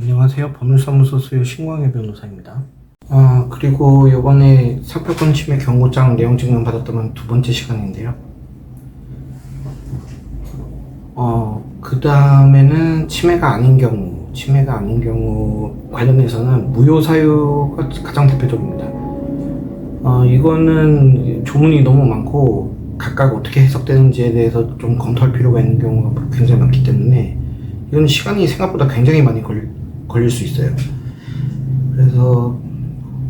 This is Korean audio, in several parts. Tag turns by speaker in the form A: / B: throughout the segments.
A: 안녕하세요. 법률사무소 수요 신광희 변호사입니다. 그리고 이번에 상표권 침해 경고장 내용 증명 받았던 두 번째 시간인데요. 그 다음에는 침해가 아닌 경우 관련해서는 무효사유가 가장 대표적입니다. 이거는 조문이 너무 많고 각각 어떻게 해석되는지에 대해서 좀 검토할 필요가 있는 경우가 굉장히 많기 때문에 이건 시간이 생각보다 굉장히 많이 걸릴 수 있어요. 그래서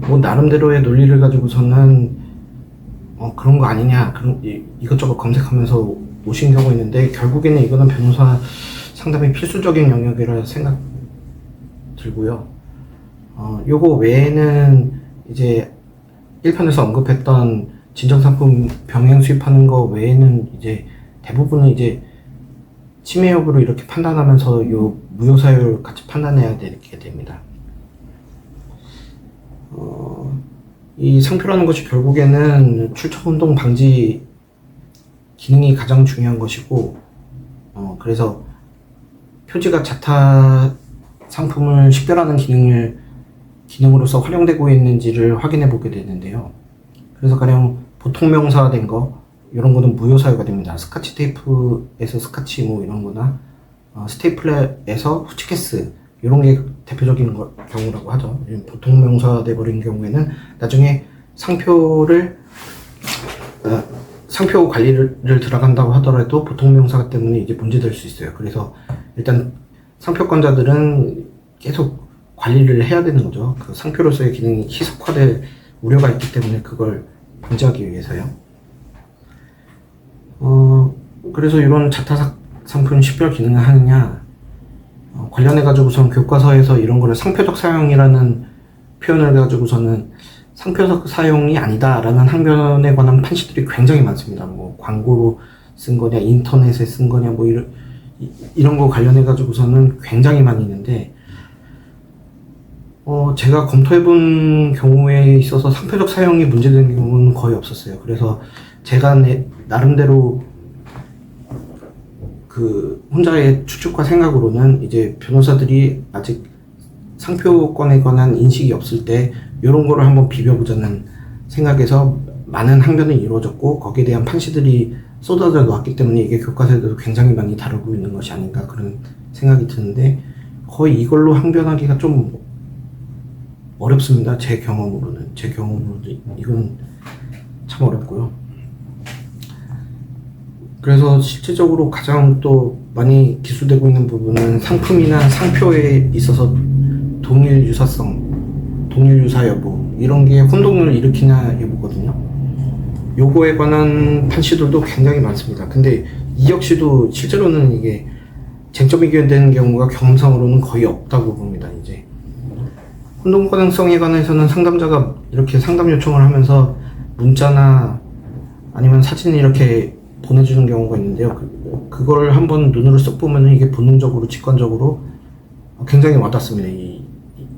A: 뭐 나름대로의 논리를 가지고서는 그런 거 아니냐 이것저것 검색하면서 오신 경우 있는데, 결국에는 이거는 변호사 상담이 필수적인 영역이라 생각 들고요. 요거 외에는 이제 1편에서 언급했던 진정상품 병행 수입하는 거 외에는 이제 대부분은 이제 침해 여부를 이렇게 판단하면서 요 무효사유를 같이 판단해야 되게 됩니다. 이 상표라는 것이 결국에는 출처운동 방지 기능이 가장 중요한 것이고, 그래서 표지가 자타 상품을 식별하는 기능으로서 활용되고 있는지를 확인해 보게 되는데요. 그래서 가령 보통 명사화된 거, 이런 거는 무효사유가 됩니다. 스카치 테이프에서 스카치 뭐 이런 거나, 스테이플러에서 후치케스, 이런 게 대표적인 경우라고 하죠. 보통 명사화돼 버린 경우에는 나중에 상표 관리를 들어간다고 하더라도 보통 명사가 때문에 이제 문제될 수 있어요. 그래서 일단 상표권자들은 계속 관리를 해야 되는 거죠. 그 상표로서의 기능이 희석화될 우려가 있기 때문에 그걸 방지하기 위해서요. 그래서 이런 자타 상품 식별 기능을 하느냐, 관련해 가지고선 교과서에서 이런 거를 상표적 사용이라는 표현을 가지고서는 상표적 사용이 아니다라는 항변에 관한 판시들이 굉장히 많습니다. 뭐 광고로 쓴 거냐, 인터넷에 쓴 거냐, 뭐 이런 거 관련해 가지고서는 굉장히 많이 있는데, 제가 검토해본 경우에 있어서 상표적 사용이 문제되는 경우는 거의 없었어요. 그래서 제가 나름대로 그 혼자의 추측과 생각으로는 이제 변호사들이 아직 상표권에 관한 인식이 없을 때 이런 거를 한번 비벼보자는 생각에서 많은 항변이 이루어졌고, 거기에 대한 판시들이 쏟아져 나왔기 때문에 이게 교과서에도 굉장히 많이 다루고 있는 것이 아닌가 그런 생각이 드는데, 거의 이걸로 항변하기가 좀 어렵습니다. 제 경험으로는 이건 참 어렵고요. 그래서 실질적으로 가장 또 많이 기술되고 있는 부분은 상품이나 상표에 있어서 동일 유사성, 동일 유사 여부, 이런 게 혼동을 일으키냐 여부거든요. 요거에 관한 판시들도 굉장히 많습니다. 근데 이 역시도 실제로는 이게 쟁점 이견되는 경우가 경험상으로는 거의 없다고 봅니다. 이제 혼동 가능성에 관해서는 상담자가 이렇게 상담 요청을 하면서 문자나 아니면 사진을 이렇게 보내주는 경우가 있는데요. 그걸 한번 눈으로 쓱 보면은 이게 본능적으로, 직관적으로 굉장히 와닿습니다.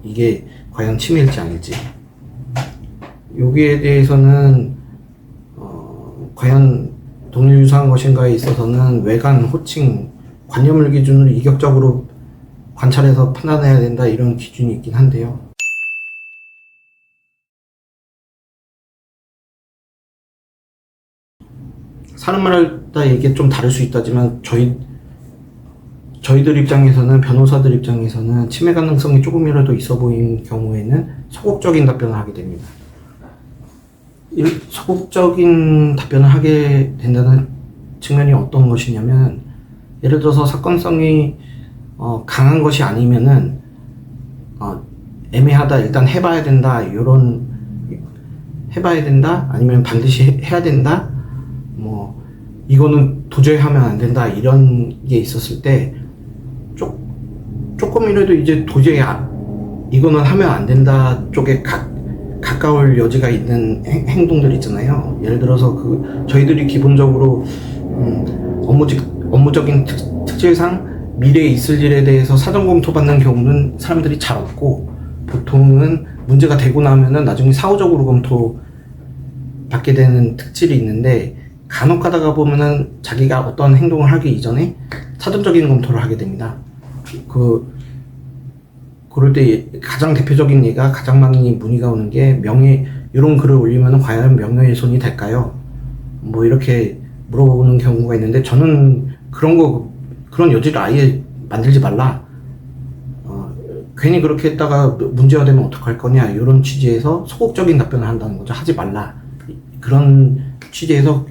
A: 이게 과연 침해일지 아닐지. 여기에 대해서는 과연 동일 유사한 것인가에 있어서는 외관, 호칭, 관념을 기준으로 이격적으로 관찰해서 판단해야 된다, 이런 기준이 있긴 한데요. 사람마다 이게 좀 다를 수 있다지만 저희들 입장에서는, 변호사들 입장에서는 침해 가능성이 조금이라도 있어 보이는 경우에는 소극적인 답변을 하게 됩니다. 소극적인 답변을 하게 된다는 측면이 어떤 것이냐면, 예를 들어서 사건성이 강한 것이 아니면은 애매하다, 일단 해봐야 된다, 아니면 반드시 해야 된다, 뭐 이거는 도저히 하면 안 된다, 이런 게 있었을 때 조금이라도 이제 도저히 이거는 하면 안 된다 쪽에 가까울 여지가 있는 행동들 있잖아요. 예를 들어서 저희들이 기본적으로 업무적인 특질상 미래에 있을 일에 대해서 사전 검토받는 경우는 사람들이 잘 없고, 보통은 문제가 되고 나면은 나중에 사후적으로 검토 받게 되는 특질이 있는데, 간혹 가다가 보면은 자기가 어떤 행동을 하기 이전에 사전적인 검토를 하게 됩니다. 그럴 때 가장 대표적인 예가 가장 많이 문의가 오는 게 이런 글을 올리면 과연 명예훼손이 될까요? 뭐 이렇게 물어보는 경우가 있는데 저는 그런 여지를 아예 만들지 말라. 괜히 그렇게 했다가 문제가 되면 어떡할 거냐 이런 취지에서 소극적인 답변을 한다는 거죠. 하지 말라. 그런 취지에서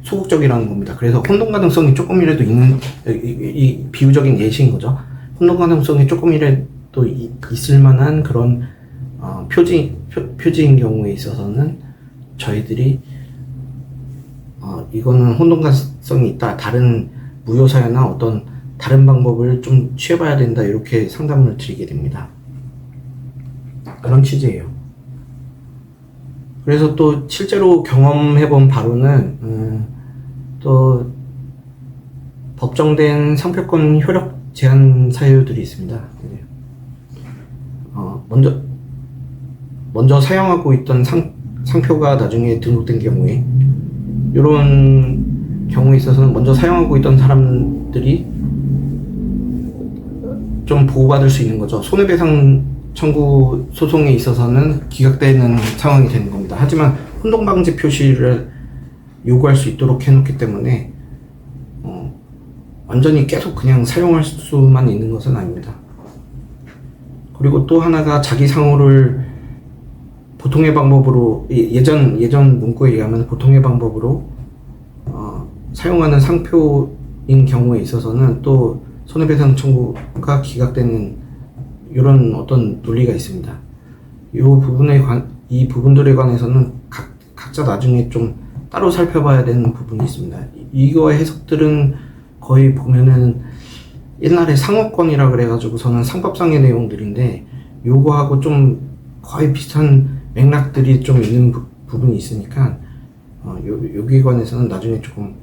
A: 소극적이라는 겁니다. 그래서 혼동 가능성이 조금이라도 있는 이 비유적인 예시인 거죠. 혼동 가능성이 조금이라도 있을 만한 그런 표지인 경우에 있어서는 저희들이 이거는 혼동 가능성이 있다. 다른 무효사유나 어떤 다른 방법을 좀 취해봐야 된다. 이렇게 상담을 드리게 됩니다. 그런 취지예요. 그래서 또 실제로 경험해본 바로는 또 법정된 효력 제한 사유들이 있습니다. 먼저 사용하고 있던 상표가 나중에 등록된 경우에 이런 경우에 있어서는 먼저 사용하고 있던 사람들이 좀 보호받을 수 있는 거죠. 손해배상 청구 소송에 있어서는 기각되는 상황이 되는 겁니다. 하지만 혼동방지 표시를 요구할 수 있도록 해놓기 때문에 완전히 계속 그냥 사용할 수만 있는 것은 아닙니다. 그리고 또 하나가 자기 상호를 보통의 방법으로 예전 문구에 의하면 보통의 방법으로 사용하는 상표인 경우에 있어서는 또 손해배상 청구가 기각되는 이런 어떤 논리가 있습니다. 이 부분들에 관해서는 각자 나중에 좀 따로 살펴봐야 되는 부분이 있습니다. 이거의 해석들은 거의 보면은 옛날에 상호권이라 그래가지고서는 상법상의 내용들인데 요거하고 좀 거의 비슷한 맥락들이 좀 있는 부분이 있으니까 여기에 관해서는 나중에 조금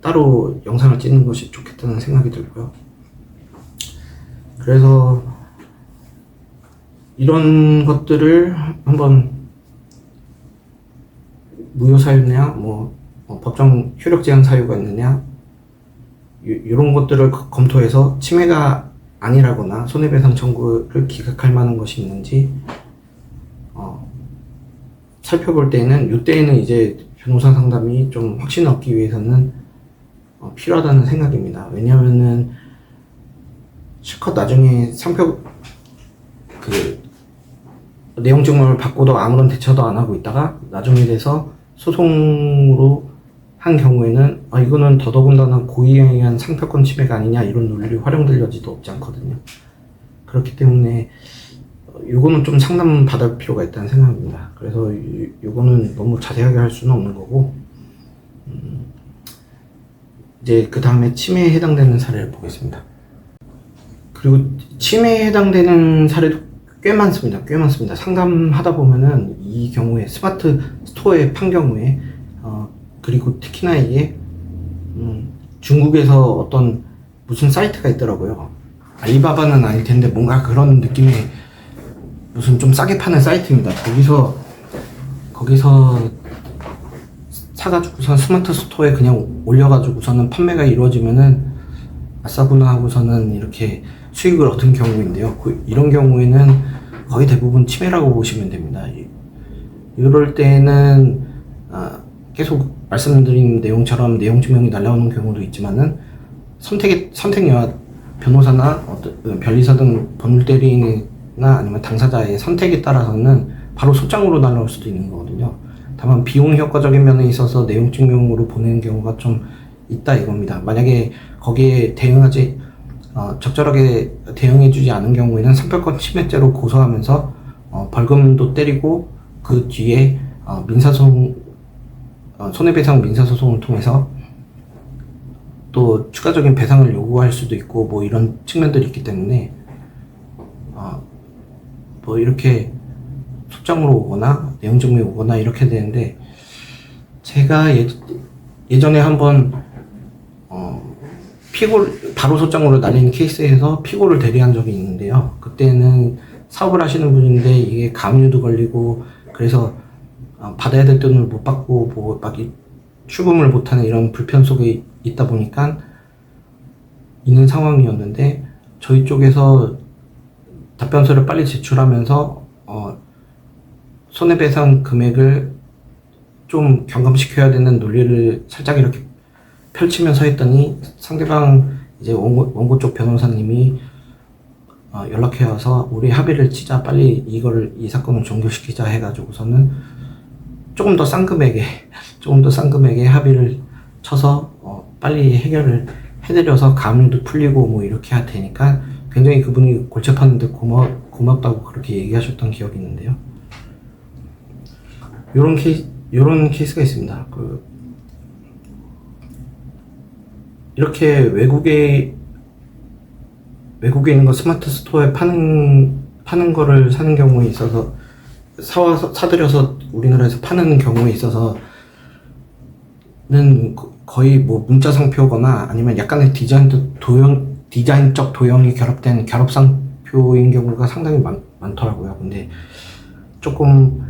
A: 따로 영상을 찍는 것이 좋겠다는 생각이 들고요. 그래서 이런 것들을 한번 무효사유냐, 법정 효력 제한 사유가 있느냐, 이런 것들을 검토해서 침해가 아니라거나 손해배상 청구를 기각할 만한 것이 있는지 살펴볼 때는 이때에는 이제 변호사 상담이 좀 확신을 얻기 위해서는 필요하다는 생각입니다. 왜냐하면은 실컷 나중에 상표 내용 증명을 받고도 아무런 대처도 안 하고 있다가 나중에 돼서 소송으로 한 경우에는 이거는 더더군다나 고의에 의한 상표권 침해가 아니냐 이런 논리를 활용될 여지도 없지 않거든요. 그렇기 때문에 요거는 좀 상담 받을 필요가 있다는 생각입니다. 그래서 요거는 너무 자세하게 할 수는 없는 거고 이제 그 다음에 침해에 해당되는 사례를 보겠습니다. 그리고 침해에 해당되는 사례도 꽤 많습니다. 상담하다 보면은 이 경우에 스마트 스토어에 판 경우에 그리고 특히나 이게 중국에서 어떤 무슨 사이트가 있더라고요. 알리바바는 아닐 텐데 뭔가 그런 느낌의 무슨 좀 싸게 파는 사이트입니다. 거기서 사가지고선 스마트 스토어에 그냥 올려가지고서는 판매가 이루어지면은 아싸구나 하고서는 이렇게 수익을 얻은 경우인데요. 이런 경우에는 거의 대부분 침해라고 보시면 됩니다. 이럴 때는 계속 말씀드린 내용처럼 내용 증명이 날라오는 경우도 있지만은 선택여하 변호사나 변리사 등 법률대리인이나 아니면 당사자의 선택에 따라서는 바로 소장으로 날라올 수도 있는 거거든요. 다만 비용 효과적인 면에 있어서 내용 증명으로 보내는 경우가 좀 있다 이겁니다. 만약에 거기에 적절하게 대응해주지 않은 경우에는 상표권 침해죄로 고소하면서 벌금도 때리고 그 뒤에 손해배상 민사소송을 통해서 또 추가적인 배상을 요구할 수도 있고 뭐 이런 측면들이 있기 때문에 뭐 이렇게 소장으로 오거나 내용 증명이 오거나 이렇게 되는데 제가 예전에 한번 바로 소장으로 날린 케이스에서 피고를 대리한 적이 있는데요. 그때는 사업을 하시는 분인데 이게 가압류도 걸리고 그래서 받아야 될 돈을 못 받고 막 출금을 못하는 이런 불편 속에 있다 보니까 있는 상황이었는데 저희 쪽에서 답변서를 빨리 제출하면서 손해배상 금액을 좀 경감시켜야 되는 논리를 살짝 이렇게 펼치면서 했더니 상대방 이제 원고 쪽 변호사님이 연락해 와서 우리 합의를 치자, 빨리 이 사건을 종결시키자 해가지고서는 조금 더 싼 금액에 합의를 쳐서 빨리 해결을 해드려서 가압류도 풀리고 뭐 이렇게 할 테니까 굉장히 그분이 골치 아팠는데 고맙다고 그렇게 얘기하셨던 기억이 있는데요. 요런 케이스가 있습니다. 이렇게 외국에 있는 거 스마트 스토어에 파는 거를 사는 경우에 있어서 사들여서 우리나라에서 파는 경우에 있어서는 거의 뭐 문자 상표거나 아니면 약간의 디자인적 도형이 결합된 결합 상표인 경우가 상당히 많더라고요. 근데 조금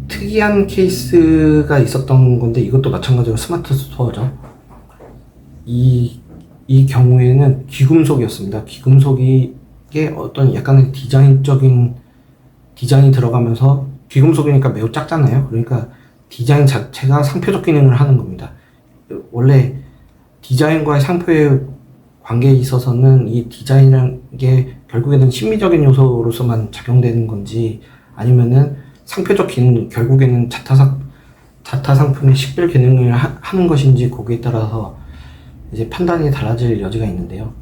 A: 특이한 케이스가 있었던 건데 이것도 마찬가지로 스마트 스토어죠. 이 경우에는 귀금속이었습니다. 귀금속이 어떤 약간의 디자인이 들어가면서 귀금속이니까 매우 작잖아요. 그러니까 디자인 자체가 상표적 기능을 하는 겁니다. 원래 디자인과의 상표의 관계에 있어서는 이 디자인이라는 게 결국에는 심미적인 요소로서만 작용되는 건지 아니면은 상표적 기능, 결국에는 자타 상품의 식별 기능을 하는 것인지 거기에 따라서 이제 판단이 달라질 여지가 있는데요.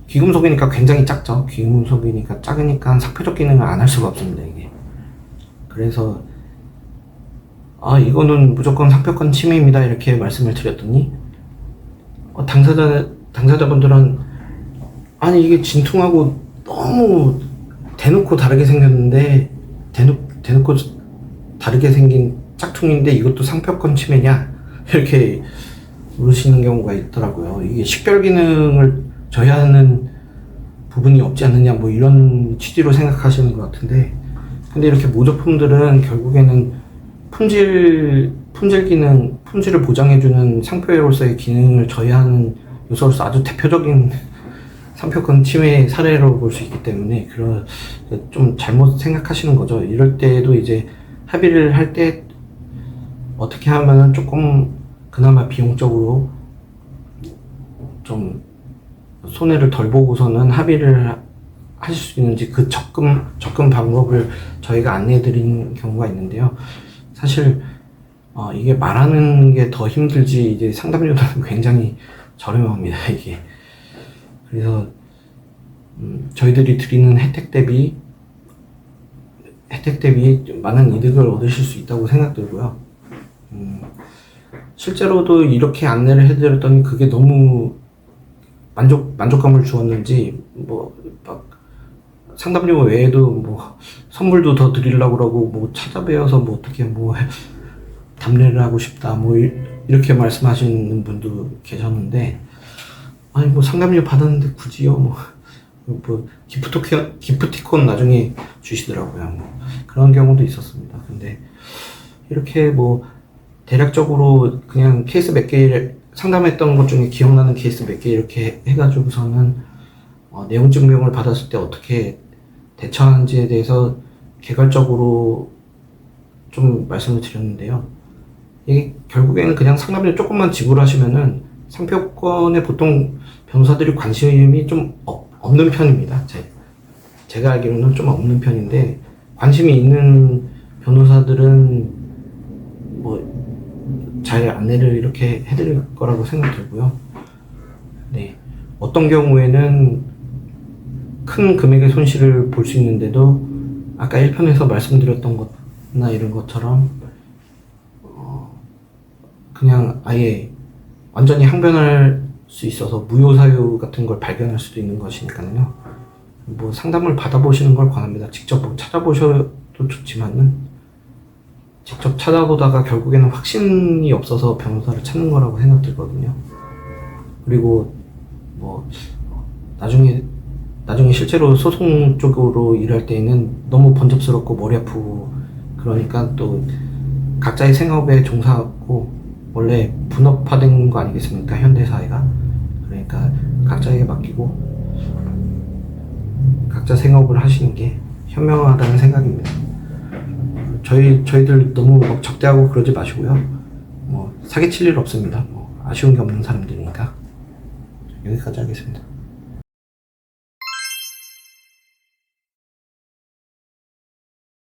A: 귀금속이니까 굉장히 작죠. 귀금속이니까 작으니까 상표적 기능을 안 할 수가 없습니다, 이게. 그래서 이거는 무조건 상표권 침해입니다 이렇게 말씀을 드렸더니 당사자분들은 아니 이게 진퉁하고 너무 대놓고 다르게 생겼는데 대놓고 다르게 생긴 짝퉁인데 이것도 상표권 침해냐 이렇게 물으시는 경우가 있더라고요. 이게 식별 기능을 저해하는 부분이 없지 않느냐 뭐 이런 취지로 생각하시는 것 같은데, 근데 이렇게 모조품들은 결국에는 품질을 보장해주는 상표로서의 기능을 저해하는 요소로서 아주 대표적인 상표권 침해 사례로 볼 수 있기 때문에 좀 잘못 생각하시는 거죠. 이럴 때도 이제 합의를 할 때 어떻게 하면은 조금 그나마 비용적으로 좀 손해를 덜 보고서는 합의를 하실 수 있는지 그 접근 방법을 저희가 안내해 드린 경우가 있는데요. 사실 이게 말하는 게 더 힘들지 이제 상담료는 굉장히 저렴합니다, 이게. 그래서 저희들이 드리는 혜택 대비 많은 이득을 얻으실 수 있다고 생각들고요. 실제로도 이렇게 안내를 해드렸더니 그게 너무 만족감을 주었는지 막 상담료 외에도 뭐 선물도 더 드리려고 그러고 뭐 찾아뵈어서 뭐 어떻게 뭐 답례를 하고 싶다 뭐 이렇게 말씀하시는 분도 계셨는데, 아니 뭐 상담료 받았는데 굳이요 뭐 기프티콘 나중에 주시더라고요. 뭐 그런 경우도 있었습니다. 근데 이렇게 뭐 대략적으로 그냥 케이스 몇 개 상담했던 것 중에 기억나는 케이스 몇 개 이렇게 해가지고서는 내용 증명을 받았을 때 어떻게 대처하는지에 대해서 개괄적으로 좀 말씀을 드렸는데요. 이게 결국에는 그냥 상담료 조금만 지불하시면은 상표권에 보통 변호사들이 관심이 좀 없는 편입니다. 제가 알기로는 좀 없는 편인데, 관심이 있는 변호사들은 뭐 잘 안내를 이렇게 해드릴 거라고 생각 들고요. 네. 어떤 경우에는 큰 금액의 손실을 볼 수 있는데도 아까 1편에서 말씀드렸던 것나 이런 것처럼 그냥 아예 완전히 항변할 수 있어서 무효사유 같은 걸 발견할 수도 있는 것이니까요. 뭐 상담을 받아보시는 걸 권합니다. 직접 뭐 찾아보셔도 좋지만은 직접 찾아보다가 결국에는 확신이 없어서 변호사를 찾는 거라고 생각들거든요. 그리고 뭐 나중에 실제로 소송 쪽으로 일할 때에는 너무 번잡스럽고 머리 아프고 그러니까 또 각자의 생업에 종사하고 원래 분업화된 거 아니겠습니까, 현대 사회가. 그러니까 각자에게 맡기고 각자 생업을 하시는 게 현명하다는 생각입니다. 저희들 너무 막 적대하고 그러지 마시고요. 뭐 사기칠 일 없습니다. 뭐 아쉬운 게 없는 사람들이니까. 여기까지 하겠습니다.